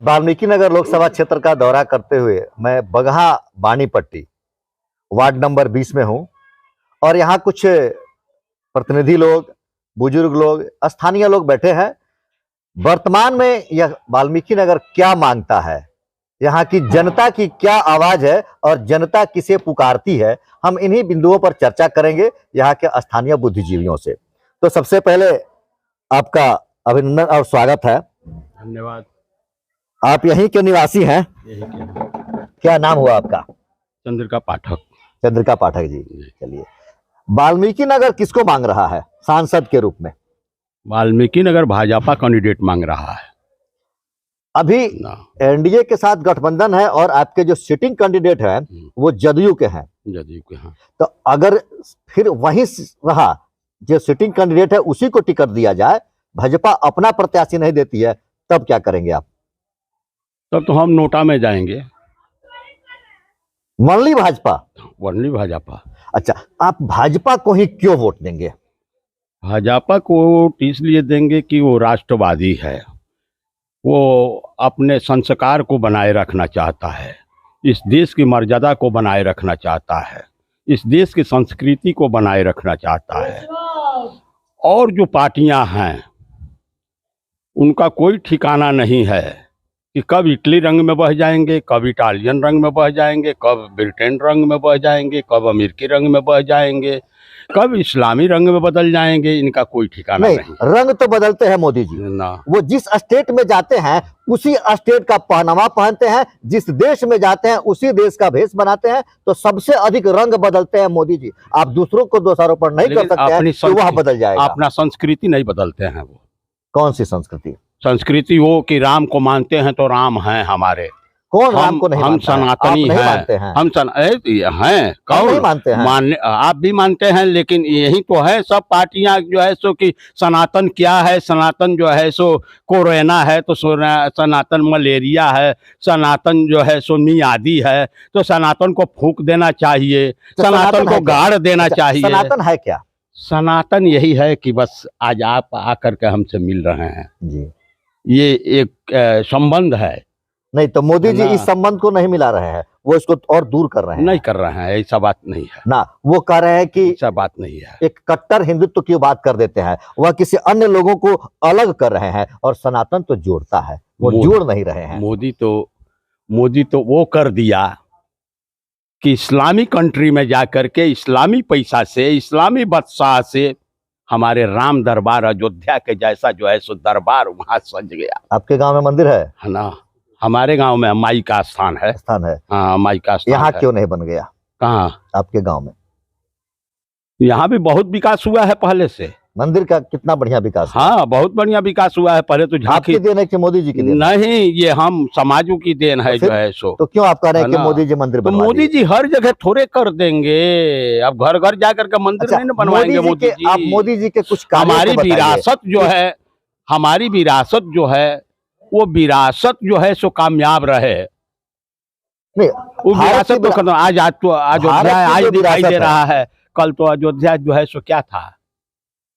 वाल्मीकि नगर लोकसभा क्षेत्र का दौरा करते हुए मैं बगहा बानीपट्टी वार्ड नंबर 20 में हूं और यहाँ कुछ प्रतिनिधि लोग, बुजुर्ग लोग, स्थानीय लोग बैठे हैं। वर्तमान में यह वाल्मीकि नगर क्या मांगता है, यहाँ की जनता की क्या आवाज है और जनता किसे पुकारती है, हम इन्हीं बिंदुओं पर चर्चा करेंगे यहाँ के स्थानीय बुद्धिजीवियों से। तो सबसे पहले आपका अभिनंदन और स्वागत है। धन्यवाद। आप यहीं के निवासी हैं? यही के क्या नाम हुआ आपका? चंद्रिका पाठक। चंद्रिका पाठक जी। चलिए, वाल्मीकि नगर किसको मांग रहा है सांसद के रूप में? वाल्मीकि नगर भाजपा कैंडिडेट मांग रहा है। अभी एनडीए के साथ गठबंधन है और आपके जो सिटिंग कैंडिडेट हैं वो जदयू के हैं। जदयू के हाँ। तो अगर फिर वहीं रहा जो सिटिंग कैंडिडेट है उसी को टिकट दिया जाए, भाजपा अपना प्रत्याशी नहीं देती है, तब क्या करेंगे आप? तब तो हम नोटा में जाएंगे। वनली भाजपा? वनली भाजपा। अच्छा, आप भाजपा को ही क्यों वोट देंगे? भाजपा को इसलिए देंगे कि वो राष्ट्रवादी है, वो अपने संस्कार को बनाए रखना चाहता है, इस देश की मर्यादा को बनाए रखना चाहता है, इस देश की संस्कृति को बनाए रखना चाहता है। और जो पार्टियां हैं उनका कोई ठिकाना नहीं है कि कब इटली रंग में बह जाएंगे, कब इटालियन रंग में बह जाएंगे, कब ब्रिटेन रंग में बह जाएंगे, कब अमेरिकी रंग में बह जाएंगे, कब इस्लामी रंग में बदल जाएंगे। इनका कोई ठिकाना नहीं। रंग तो बदलते हैं मोदी जी ना। वो जिस स्टेट में जाते हैं उसी स्टेट का पहनावा पहनते हैं, जिस देश में जाते हैं उसी देश का भेष बनाते हैं। तो सबसे अधिक रंग बदलते हैं मोदी जी। आप दूसरों को दोषारोपण नहीं कर सकते हैं कि वह बदल जाएगा। अपना संस्कृति नहीं बदलते हैं वो। कौन सी संस्कृति? संस्कृति वो कि राम को मानते हैं तो राम हैं हमारे। कौन राम को नहीं? हम सनातनी हैं। हम हैं। कौन नहीं मानते हैं? आप भी मानते हैं, लेकिन यही तो है सब पार्टियां जो है सो कि सनातन क्या है, सनातन जो है सो कोरोना है, तो सनातन मलेरिया है, सनातन जो है सो मियादी है, तो सनातन को फूंक देना चाहिए, सनातन को गाड़ देना चाहिए। सनातन है क्या? सनातन यही है कि बस आज आप आकर के हमसे मिल रहे हैं जी, ये एक संबंध है। नहीं तो मोदी जी इस संबंध को नहीं मिला रहे हैं, वो इसको और दूर कर रहे हैं। नहीं कर रहे हैं, ऐसा बात नहीं है ना। वो कह रहे हैं कि ऐसा बात नहीं है, एक कट्टर हिंदुत्व की बात कर देते हैं, वह किसी अन्य लोगों को अलग कर रहे हैं और सनातन तो जोड़ता है, वो जोड़ नहीं रहे हैं। मोदी तो वो कर दिया कि इस्लामी कंट्री में जाकर के इस्लामी पैसा से, इस्लामी बादशाह से हमारे राम दरबार अयोध्या के जैसा जो है सो दरबार वहां सज गया। आपके गांव में मंदिर है ना? हमारे गांव में माई का स्थान है। हाँ, माई का स्थान। यहाँ क्यों नहीं बन गया? कहाँ? आपके गांव में। यहाँ भी बहुत विकास हुआ है पहले से। मंदिर का कितना बढ़िया विकास? हाँ, बहुत बढ़िया विकास हुआ है। पहले तो झांकी देन है कि मोदी जी की देन? नहीं, ये हम समाजों की देन है जो है सो। तो क्यों आप कह रहे हैं कि मोदी जी मंदिर बनवा? मोदी जी हर जगह थोड़े कर देंगे। अब घर घर जाकर के मंदिर नहीं बनवाएंगे मोदी जी। आप मोदी जी के कुछ हमारी विरासत जो है, हमारी विरासत जो है, वो विरासत जो है सो कामयाब रहे। नहीं, वो विरासत तो आज आज दिखाई दे रहा है, कल तो अयोध्या जो है सो क्या था।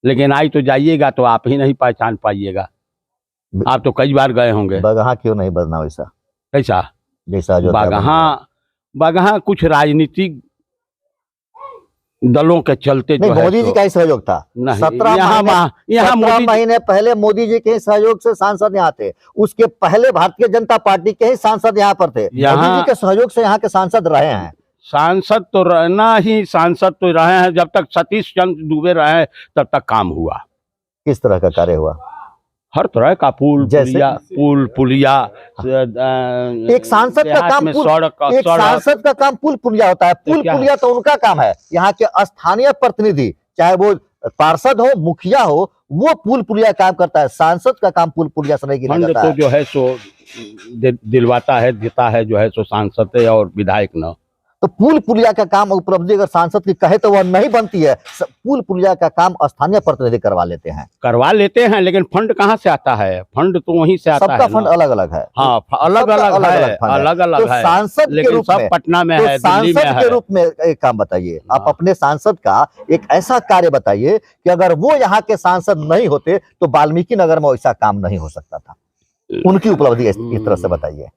लेकिन आज तो जाइएगा तो आप ही नहीं पहचान पाइएगा। आप तो कई बार गए होंगे। बगहा क्यों नहीं बदना वैसा? कैसा? जैसा बगहा कुछ राजनीतिक दलों के चलते जो है मोदी जी का ही सहयोग था। 17 महीने पहले मोदी जी के सहयोग से सांसद यहाँ थे। उसके पहले भारतीय जनता पार्टी के ही सांसद यहाँ पर थे। मोदी जी के सहयोग से यहाँ के सांसद रहे हैं। सांसद तो रहना ही, सांसद तो रहे हैं। जब तक सतीश चंद्र दुबे रहे तब तक काम हुआ। किस तरह का कार्य हुआ? हर तरह का पुल पुलिया। एक सांसद का काम सांसद का काम पुल पुलिया होता है। पुल पुलिया तो उनका काम है। यहाँ के स्थानीय प्रतिनिधि, चाहे वो पार्षद हो, मुखिया हो, वो पुल पुलिया काम करता है। सांसद का काम पुल पुलिया से नहीं गिना जाता है। तो जो है सो दिलवाता है, देता है जो है सो सांसद और विधायक न। तो पुल पुलिया का काम उपलब्धि अगर सांसद की कहे तो वह नहीं बनती है। पुल पुलिया का काम स्थानीय प्रतिनिधि करवा लेते हैं। लेकिन फंड कहाँ से आता है? फंड तो वहीं से आता है। सबका फंड अलग अलग है। हाँ, अलग अलग है। सांसद के रूप में पटना में है, दिल्ली में है। के रूप में एक काम बताइए, आप अपने सांसद का एक ऐसा कार्य बताइए कि अगर वो यहाँ के सांसद नहीं होते तो वाल्मीकि नगर में वैसा काम नहीं हो सकता था। उनकी उपलब्धि इस तरह से बताइए,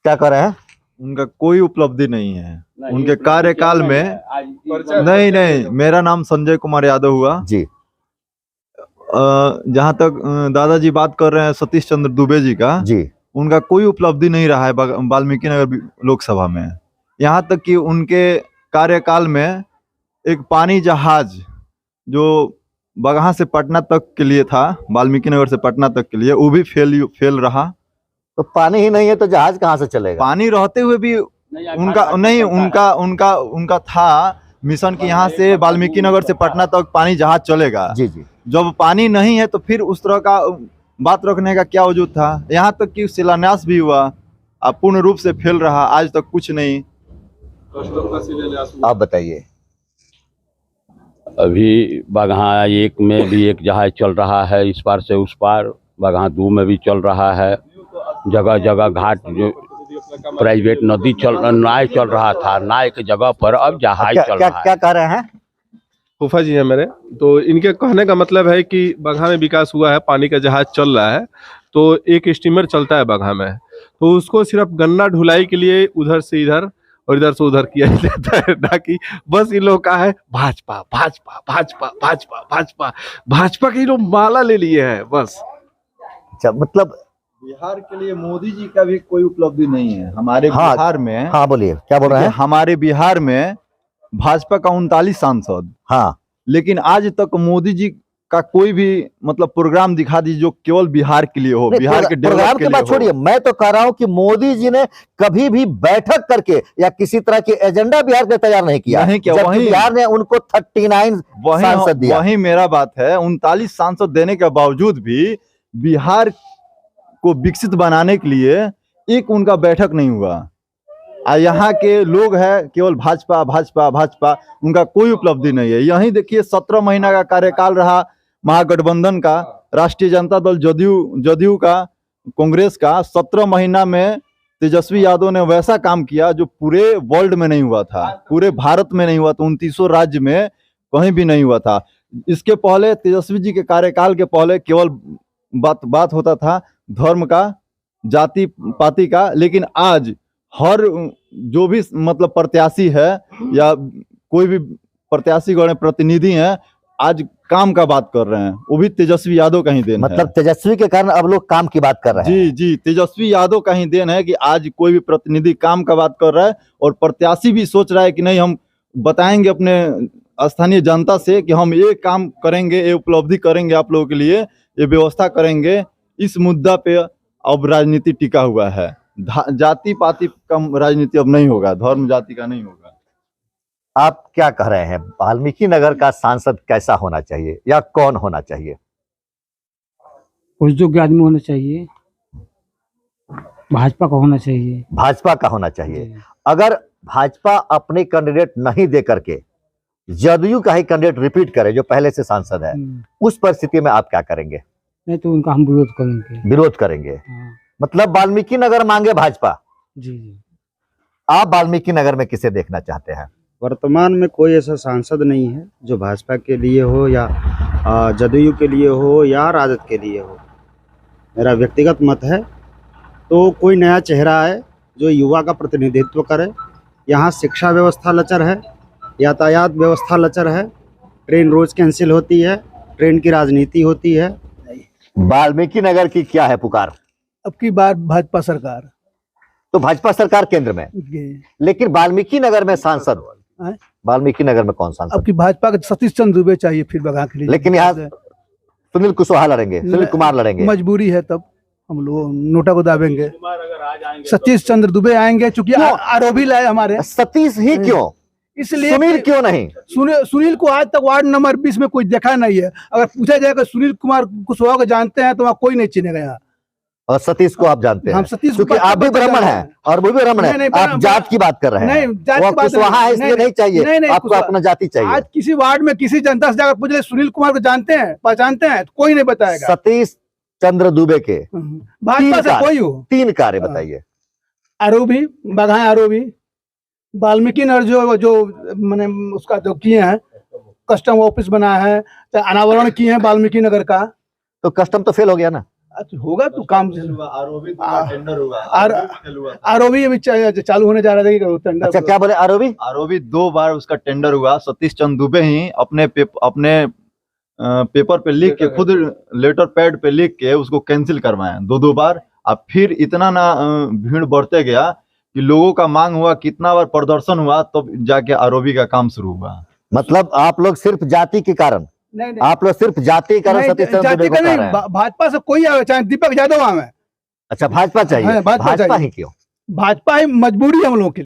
क्या कह रहे हैं? उनका कोई उपलब्धि नहीं है उनके कार्यकाल में। नहीं, मेरा नाम संजय कुमार यादव हुआ जी। जहाँ तक दादाजी बात कर रहे हैं सतीश चंद्र दुबे जी का, जी। उनका कोई उपलब्धि नहीं रहा है वाल्मीकि नगर लोकसभा में। यहाँ तक कि उनके कार्यकाल में एक पानी जहाज जो बगहा से पटना तक के लिए था, वाल्मीकि नगर से पटना तक के लिए, वो भी फेल रहा। तो पानी ही नहीं है तो जहाज कहाँ से चलेगा? पानी रहते हुए भी उनका था मिशन कि यहाँ से वाल्मीकि नगर से पटना तक पानी जहाज चलेगा। जी जी। जब पानी नहीं है तो फिर उस तरह का बात रखने का क्या वजूद था? यहाँ तक कि शिलान्यास भी हुआ, अब पूर्ण रूप से फेल रहा, आज तक कुछ नहीं। आप बताइए। अभी बगहा 1 में भी एक जहाज चल रहा है, इस पार से उस पार। बगहा 2 में भी चल रहा है। जगह जगह घाट जो प्राइवेट नाव चल रहा था, नाव की जगह पर अब जहाज चल रहा है। क्या कह रहे हैं? फूफा जी हैं मेरे, तो इनके कहने का मतलब है कि बगहा में विकास हुआ है, पानी का जहाज चल रहा है, तो एक स्टीमर चलता है बगहा में, तो उसको सिर्फ गन्ना ढुलाई के लिए उधर से इधर और इधर से उधर किया जाता है, ना कि बस इन लोग का है भाजपा भाजपा भाजपा भाजपा भाजपा भाजपा के लोग माला ले लिए हैं बस। अच्छा, मतलब बिहार के लिए मोदी जी का भी कोई उपलब्धि नहीं है हमारे बिहार में। हाँ बोलिए, क्या बोल रहे हैं? हमारे बिहार में भाजपा का 39 सांसद, हाँ, लेकिन आज तक मोदी जी का कोई भी मतलब प्रोग्राम दिखा दीजिए जो केवल बिहार के लिए हो, बिहार के प्रोग्राम की बात छोड़िए, मैं तो कह रहा हूं कि मोदी जी ने कभी भी बैठक करके या किसी तरह के एजेंडा बिहार के तैयार नहीं किया। जबकि बिहार ने उनको 39 सांसद दिया। वही मेरा बात है, 39 सांसद देने के बावजूद भी बिहार को विकसित बनाने के लिए एक उनका बैठक नहीं हुआ। यहाँ के लोग हैं केवल भाजपा भाजपा भाजपा, उनका कोई उपलब्धि नहीं है। यही देखिए 17 महीना का कार्यकाल रहा महागठबंधन का, राष्ट्रीय जनता दल जदयू का, कांग्रेस का। 17 महीना में तेजस्वी यादव ने वैसा काम किया जो पूरे वर्ल्ड में नहीं हुआ था, पूरे भारत में नहीं हुआ था, 29 राज्य में कहीं भी नहीं हुआ था। इसके पहले तेजस्वी जी के कार्यकाल के पहले केवल बात होता था धर्म का, जाति पाति का, लेकिन आज हर जो भी मतलब प्रत्याशी है या कोई भी प्रत्याशी गण प्रतिनिधि हैं, आज काम का बात कर रहे हैं, वो भी तेजस्वी यादव का ही देन मतलब है। तेजस्वी के कारण अब लोग काम की बात कर रहे हैं। जी, तेजस्वी यादव का ही देन है कि आज कोई भी प्रतिनिधि काम का बात कर रहा है और प्रत्याशी भी सोच रहा है कि नहीं, हम बताएंगे अपने स्थानीय जनता से कि हम ये काम करेंगे, ये उपलब्धि करेंगे आप लोगों के लिए, ये व्यवस्था करेंगे। इस मुद्दा पे अब राजनीति टिका हुआ है। जाति पाति का राजनीति अब नहीं होगा, धर्म जाति का नहीं होगा। आप क्या कह रहे हैं, वाल्मीकि नगर का सांसद कैसा होना चाहिए या कौन होना चाहिए? कुछ योग्य आदमी होना चाहिए, भाजपा का होना चाहिए। भाजपा का होना चाहिए। अगर भाजपा अपने कैंडिडेट नहीं दे करके जदयू का ही कैंडिडेट रिपीट करे जो पहले से सांसद है, उस परिस्थिति में आप क्या करेंगे? नहीं तो उनका हम विरोध करेंगे। विरोध करेंगे। हाँ। मतलब वाल्मीकि नगर मांगे भाजपा। जी। आप वाल्मीकि नगर में किसे देखना चाहते हैं? वर्तमान में कोई ऐसा सांसद नहीं है जो भाजपा के लिए हो या जदयू के लिए हो या राजद के लिए हो। मेरा व्यक्तिगत मत है तो कोई नया चेहरा है जो युवा का प्रतिनिधित्व करे। यहाँ शिक्षा व्यवस्था लचर है, यातायात व्यवस्था लचर है, ट्रेन रोज कैंसिल होती है, ट्रेन की राजनीति होती है। वाल्मीकि नगर की क्या है पुकार? अब की बार भाजपा सरकार। तो भाजपा सरकार केंद्र में, लेकिन वाल्मीकि नगर में सांसद, वाल्मीकि नगर में कौन सांसद? अब की भाजपा के सतीश चंद्र दुबे चाहिए फिर बगहा के लिए। लेकिन यहाँ सुनील कुशवाहा लड़ेंगे, सुनील कुमार लड़ेंगे। मजबूरी है, तब हम लोग नोटा को दाबेंगे। सतीश चंद्र दुबे आएंगे, चूंकि आरोपी लाए हमारे। सतीश ही क्यों? इसलिए सुनील क्यों नहीं? सुनील को आज तक वार्ड नंबर 20 में कोई देखा नहीं है। अगर पूछा जाएगा सुनील कुमार कुशवाहा को जानते हैं तो वहाँ कोई नहीं चिनेगा। यहाँ और सतीश को आप जानते हैं? हम सतीश, क्योंकि आप भी ब्राह्मण हैं और वो भी ब्राह्मण है। आप जात की बात कर रहे हैं। नहीं, जात की बात कुशवाहा है इसलिए नहीं चाहिए, आपको अपना जाति चाहिए। आज किसी वार्ड में किसी जनता से जाकर पूछ सुनील कुमार को जानते हैं, पहचानते हैं, तो कोई नहीं बताएगा। सतीश चंद्र दुबे के भाजपा से कोई हो, 3 कार्य बताइए। आरोपी, बगहा आरोपी, वाल्मीकि नगर जो मैंने उसका जो किए हैं, कस्टम ऑफिस बनाया है, अनावरण किए हैं वाल्मीकि नगर का। तो कस्टम तो फेल हो गया ना? अच्छा, होगा तो काम आरोपी आ- टेंडर हुआ आरओबी अभी चालू होने जा रहा है कि टेंडर अच्छा क्या बोले आरोपी? आरोपी 2 बार उसका टेंडर हुआ। सतीश चंद दुबे ही अपने पेपर पे लिख के, खुद लेटर पैड पे लिख के उसको कैंसिल करवाए 2 बार। अब फिर इतना ना भीड़ बढ़ते गया कि लोगों का मांग हुआ, कितना बार प्रदर्शन हुआ, तब जाके आरोपी का काम शुरू हुआ। मतलब आप लोग सिर्फ जाति के कारण, नहीं आप लोग सिर्फ जाति के कारण नहीं, सतीश चंद्र जाति दुबे को का कह नहीं, रहे हैं? भाजपा से कोई आवे, चाहे दीपक यादव आवे, अच्छा भाजपा चाहिए, हाँ, भाजपा भाजपा चाहिए। ही क्यों? भाजपा ही मजबूरी है हम लोगों की।